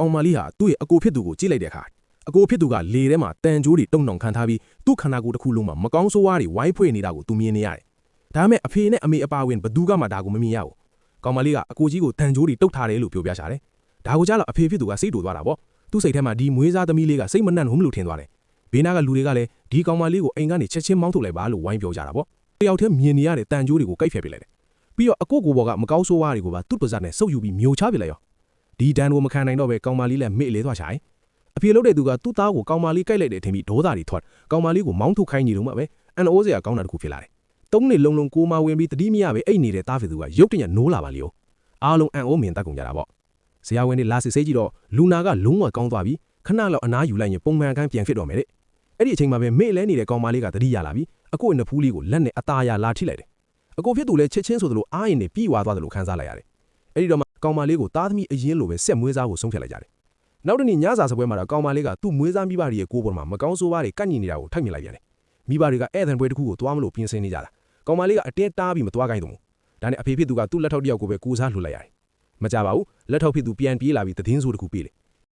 ကောင်မလေးဟာသူ့ရဲ့အကိုဖြစ်သူကိုကြည့်လိုက်တဲ့အခါအကိုဖြစ်သူကလေထဲမှာတန်ကြိုးတွေတုံနှောင်ခံထားပြီးသူ့ခန္ဓာကိုယ်တစ်ခုလုံးမှာမကောင်းဆိုးဝါးတွေဝိုင်းဖွဲ့နေတာကိုသူမြင်နေရတယ်။ဒါပေမဲ့အဖေနဲ့အမေအပါဝင်ဘသူကမှဒါကိုမမြင်ရဘူး။ကောင်မလေးကအကိုကြီးကိုတန်ကြိုးတွေတုတ်ထားတယ်လို့ပြောပြချတယ်။ဒါကိုကြားလို့အဖေဖြစ်သူကစိတ်တူသွားတာပေါ့။သူ့စိတ်ထဲမှာဒီမွေးစားသမီးလေးကစိတ်မနှံ့ဘူးလို့ထင်သွားတယ်။ဘေးနားကလူတွေကလည်းဒီကောင်မလေးကိုအိမ်ကနေချက်ချင်းမောင်းထုတ်လိုက်ပါလို့ဝိုင်းပြောကြတာပေါ့။တယောက်တည်းမြင်နေရတဲ့တန်ကြိုးတွေကိုကိုက်ဖျက်ပစ်လိုက်တယ်။ပြီးတော့အကိုကိုဘောကမကောင်းဆိုးဝါးတွေကိုပါသူ့ပါဇက်နဲ့ဆုပ်ယူပြီးမျိုးချပစ်လိုက်ရော။ဒီဒဏ်ကိုမခံနိုင်တော့ပဲကောင်မလေးလည်းမေ့လေသွားချာတယ်။အဖေလုပ်တဲ့သူကသူ့သားကိုကောင်မလေးကိုက်လိုက်တဲ့အထင်ပြီးဒေါသတွေထွက်ကောင်မလေးကိုမောင်းထုတ်ခိုင်းနေတော့မှပဲအန်အိုးစရာကောင်းတာတစ်ခုဖြစ်လာတယ်။သုံးနှစ်လုံးလုံးကိုမာဝင်ပြီးတတိမရပဲအိတ်နေတဲ့သားဖေသူကရုတ်တရက်နိုးလာပါလေ။အားလုံးအန်အိုးမြင်တတ်ကုန်ကြတာပေါ့။ဇရာဝင်တွေလာစစ်ဆေးကြည့်တော့လူနာကလုံးဝကောင်းသွားပြီးခဏလောက်အနားယူလိုက်ရင်ပုံမှန်အတိုင်းပြန်ဖြစ်တော့မယ်တဲ့။အဲ့ဒီအချိန်မှာပဲမေ့လဲနေတဲ့ကောင်မလေးကတတိရလာပြီးအကိုနဖူးလေးကိုလက်နဲ့အသားရလာထိလိုက်တယ်။အကိုဖြစ်သူလည်းချက်ချင်းဆိုသလိုအားရင်နဲ့ပြီးွားသွားသလိုခံစားလိုက်ရတယ်။အဲ့ဒီတော့မှကောင်မလေးကိုသားသမီးအရင်လိုပဲဆက်မွေးစားဖို့ဆုံးဖြတ်လိုက်ကြတယ်။နောက်တနေ့ညစာစပွဲမှာတော့ကောင်မလေးကသူ့မွေးစားမိဘတွေရဲ့ကိုယ်ပေါ်မှာမကောင်းဆိုးဝါးတွေကန့်ညီနေတာကိုထိုက်မြင်လိုက်ပြန်တယ်။မိဘတွေကဧည့်သည်ပွဲတစ်ခုကိုသွားမလို့ပြင်ဆင်နေကြတာ။ကောင်မလေးကအတင်းတားပြီးမသွားခိုင်းတော့ဘူး။ဒါနဲ့အဖေဖြစ်သူကသူ့လက်ထောက်တယောက်ကိုပဲကူစားလှူလိုက်ရတယ်။မကြပါဘူးလက်ထောက်ဖြစ်သူပြန်ပြေးလာပြီးသတင်းဆိုးတစ်ခုပေးတယ်